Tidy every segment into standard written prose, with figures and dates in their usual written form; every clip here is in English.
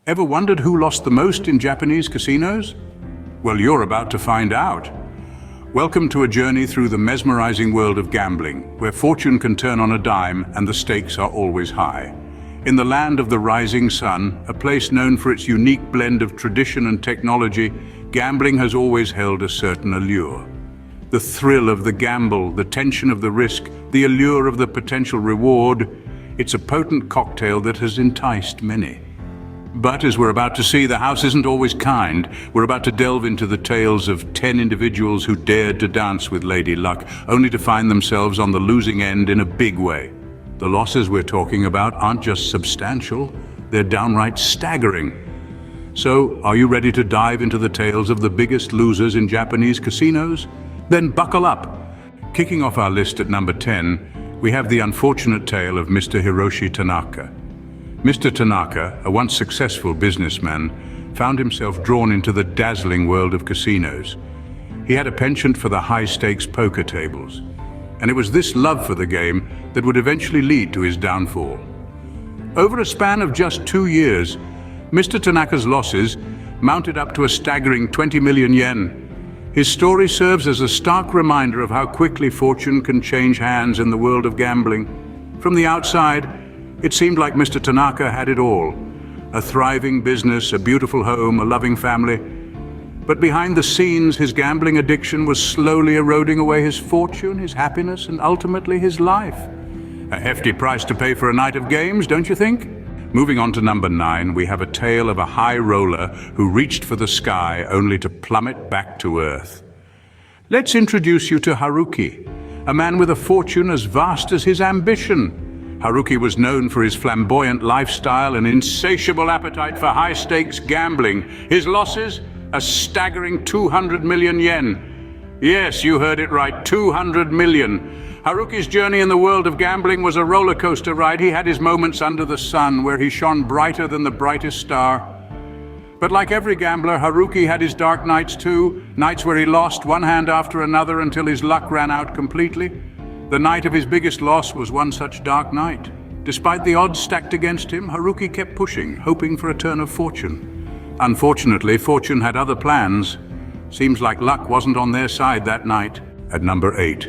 Ever wondered who lost the most in Japanese casinos? Well, you're about to find out. Welcome to a journey through the mesmerizing world of gambling, where fortune can turn on a dime and the stakes are always high. In the land of the rising sun, a place known for its unique blend of tradition and technology, gambling has always held a certain allure. The thrill of the gamble, the tension of the risk, the allure of the potential reward, it's a potent cocktail that has enticed many. But as we're about to see, the house isn't always kind. We're about to delve into the tales of 10 individuals who dared to dance with Lady Luck, only to find themselves on the losing end in a big way. The losses we're talking about aren't just substantial, they're downright staggering. So, are you ready to dive into the tales of the biggest losers in Japanese casinos? Then buckle up! Kicking off our list at number 10, we have the unfortunate tale of Mr. Hiroshi Tanaka. Mr. Tanaka, a once successful businessman, found himself drawn into the dazzling world of casinos. He had a penchant for the high-stakes poker tables, and it was this love for the game that would eventually lead to his downfall. Over a span of just 2 years, Mr. Tanaka's losses mounted up to a staggering 20 million yen. His story serves as a stark reminder of how quickly fortune can change hands in the world of gambling. From the outside, it seemed like Mr. Tanaka had it all. A thriving business, a beautiful home, a loving family. But behind the scenes, his gambling addiction was slowly eroding away his fortune, his happiness, and ultimately his life. A hefty price to pay for a night of games, don't you think? Moving on to number 9, we have a tale of a high roller who reached for the sky only to plummet back to earth. Let's introduce you to Haruki, a man with a fortune as vast as his ambition. Haruki was known for his flamboyant lifestyle and insatiable appetite for high-stakes gambling. His losses? A staggering 200 million yen. Yes, you heard it right, 200 million. Haruki's journey in the world of gambling was a roller coaster ride. He had his moments under the sun, where he shone brighter than the brightest star. But like every gambler, Haruki had his dark nights too, nights where he lost one hand after another until his luck ran out completely. The night of his biggest loss was one such dark night. Despite the odds stacked against him, Haruki kept pushing, hoping for a turn of fortune. Unfortunately, fortune had other plans. Seems like luck wasn't on their side that night. At number 8,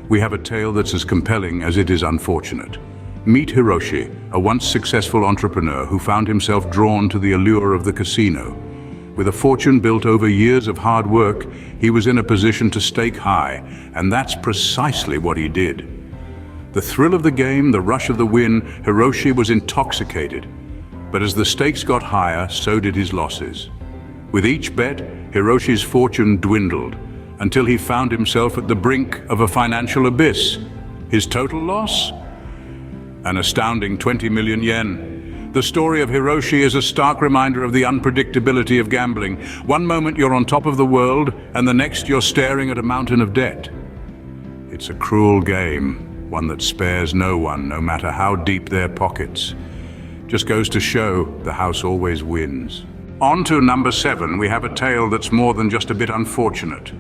we have a tale that's as compelling as it is unfortunate. Meet Hiroshi, a once successful entrepreneur who found himself drawn to the allure of the casino. With a fortune built over years of hard work, he was in a position to stake high, and that's precisely what he did. The thrill of the game, the rush of the win, Hiroshi was intoxicated. But as the stakes got higher, so did his losses. With each bet, Hiroshi's fortune dwindled, until he found himself at the brink of a financial abyss. His total loss? An astounding 20 million yen. The story of Hiroshi is a stark reminder of the unpredictability of gambling. One moment you're on top of the world, and the next you're staring at a mountain of debt. It's a cruel game, one that spares no one, no matter how deep their pockets. Just goes to show the house always wins. On to number 7, we have a tale that's more than just a bit unfortunate.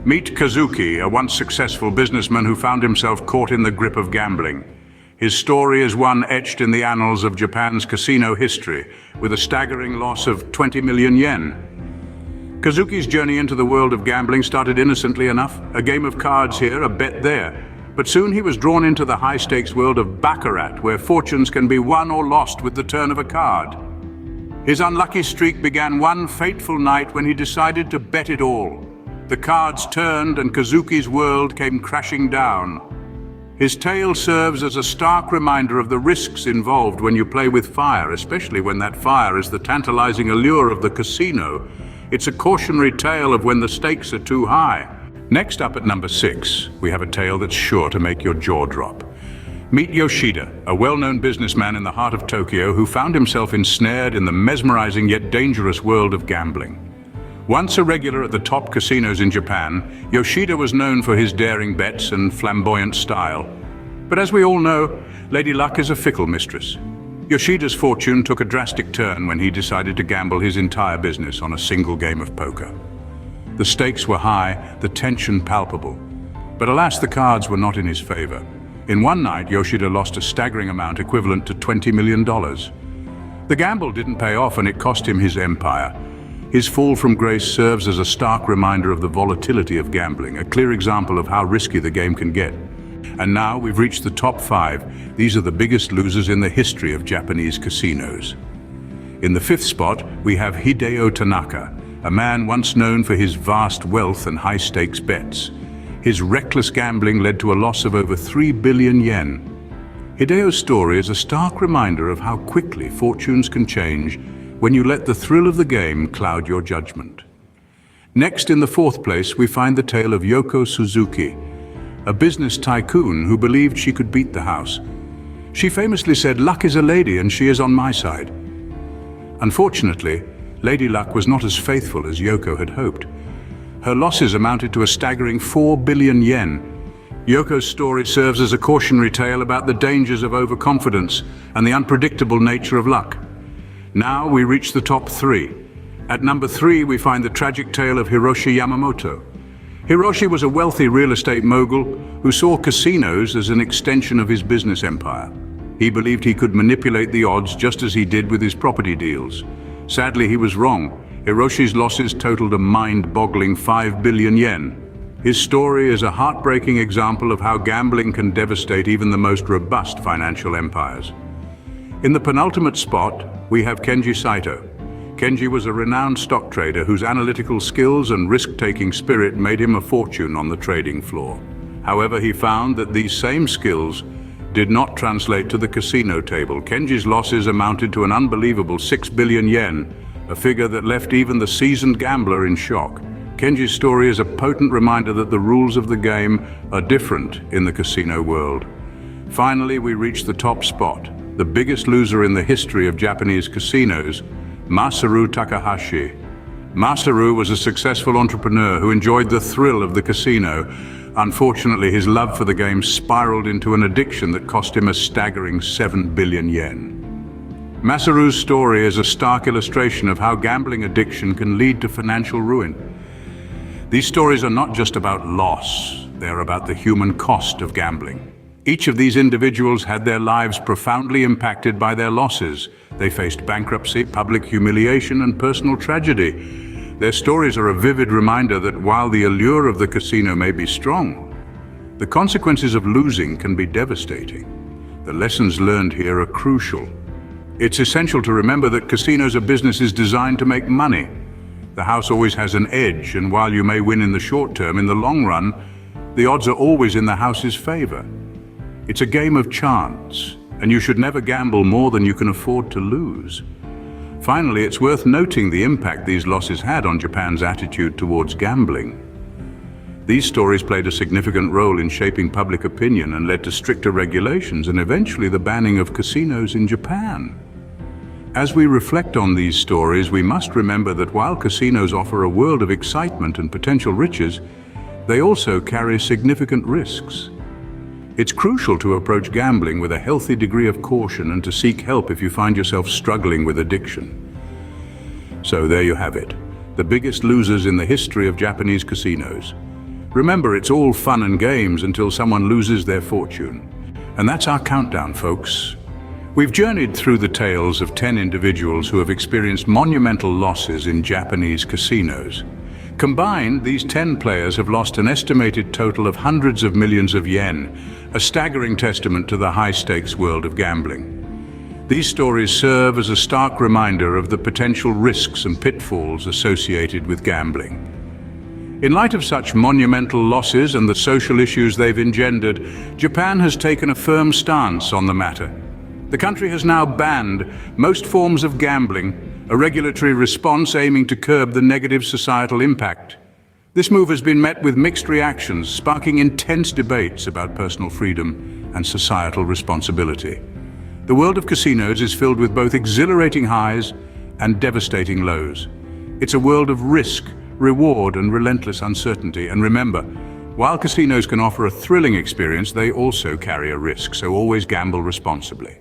Meet Kazuki, a once successful businessman who found himself caught in the grip of gambling. His story is one etched in the annals of Japan's casino history, with a staggering loss of 20 million yen. Kazuki's journey into the world of gambling started innocently enough, a game of cards here, a bet there. But soon he was drawn into the high-stakes world of baccarat, where fortunes can be won or lost with the turn of a card. His unlucky streak began one fateful night when he decided to bet it all. The cards turned and Kazuki's world came crashing down. His tale serves as a stark reminder of the risks involved when you play with fire, especially when that fire is the tantalizing allure of the casino. It's a cautionary tale of when the stakes are too high. Next up at number 6, we have a tale that's sure to make your jaw drop. Meet Yoshida, a well-known businessman in the heart of Tokyo who found himself ensnared in the mesmerizing yet dangerous world of gambling. Once a regular at the top casinos in Japan, Yoshida was known for his daring bets and flamboyant style. But as we all know, Lady Luck is a fickle mistress. Yoshida's fortune took a drastic turn when he decided to gamble his entire business on a single game of poker. The stakes were high, the tension palpable. But alas, the cards were not in his favor. In one night, Yoshida lost a staggering amount equivalent to $20 million. The gamble didn't pay off and it cost him his empire. His fall from grace serves as a stark reminder of the volatility of gambling, a clear example of how risky the game can get. And now we've reached the top 5. These are the biggest losers in the history of Japanese casinos. In the 5th spot, we have Hideo Tanaka, a man once known for his vast wealth and high-stakes bets. His reckless gambling led to a loss of over 3 billion yen. Hideo's story is a stark reminder of how quickly fortunes can change when you let the thrill of the game cloud your judgment. Next, in the 4th place, we find the tale of Yoko Suzuki, a business tycoon who believed she could beat the house. She famously said, "Luck is a lady and she is on my side." Unfortunately, Lady Luck was not as faithful as Yoko had hoped. Her losses amounted to a staggering 4 billion yen. Yoko's story serves as a cautionary tale about the dangers of overconfidence and the unpredictable nature of luck. Now we reach the top 3. At number 3, we find the tragic tale of Hiroshi Yamamoto. Hiroshi was a wealthy real estate mogul who saw casinos as an extension of his business empire. He believed he could manipulate the odds just as he did with his property deals. Sadly, he was wrong. Hiroshi's losses totaled a mind-boggling 5 billion yen. His story is a heartbreaking example of how gambling can devastate even the most robust financial empires. In the penultimate spot, we have Kenji Saito. Kenji was a renowned stock trader whose analytical skills and risk-taking spirit made him a fortune on the trading floor. However, he found that these same skills did not translate to the casino table. Kenji's losses amounted to an unbelievable 6 billion yen, a figure that left even the seasoned gambler in shock. Kenji's story is a potent reminder that the rules of the game are different in the casino world. Finally, we reach the top spot, the biggest loser in the history of Japanese casinos, Masaru Takahashi. Masaru was a successful entrepreneur who enjoyed the thrill of the casino. Unfortunately, his love for the game spiraled into an addiction that cost him a staggering 7 billion yen. Masaru's story is a stark illustration of how gambling addiction can lead to financial ruin. These stories are not just about loss, they're about the human cost of gambling. Each of these individuals had their lives profoundly impacted by their losses. They faced bankruptcy, public humiliation, and personal tragedy. Their stories are a vivid reminder that while the allure of the casino may be strong, the consequences of losing can be devastating. The lessons learned here are crucial. It's essential to remember that casinos are businesses designed to make money. The house always has an edge, and while you may win in the short term, in the long run, the odds are always in the house's favor. It's a game of chance, and you should never gamble more than you can afford to lose. Finally, it's worth noting the impact these losses had on Japan's attitude towards gambling. These stories played a significant role in shaping public opinion and led to stricter regulations and eventually the banning of casinos in Japan. As we reflect on these stories, we must remember that while casinos offer a world of excitement and potential riches, they also carry significant risks. It's crucial to approach gambling with a healthy degree of caution and to seek help if you find yourself struggling with addiction. So there you have it, the biggest losers in the history of Japanese casinos. Remember, it's all fun and games until someone loses their fortune. And that's our countdown, folks. We've journeyed through the tales of 10 individuals who have experienced monumental losses in Japanese casinos. Combined, these 10 players have lost an estimated total of hundreds of millions of yen, a staggering testament to the high-stakes world of gambling. These stories serve as a stark reminder of the potential risks and pitfalls associated with gambling. In light of such monumental losses and the social issues they've engendered, Japan has taken a firm stance on the matter. The country has now banned most forms of gambling, a regulatory response aiming to curb the negative societal impact. This move has been met with mixed reactions, sparking intense debates about personal freedom and societal responsibility. The world of casinos is filled with both exhilarating highs and devastating lows. It's a world of risk, reward, and relentless uncertainty. And remember, while casinos can offer a thrilling experience, they also carry a risk, so always gamble responsibly.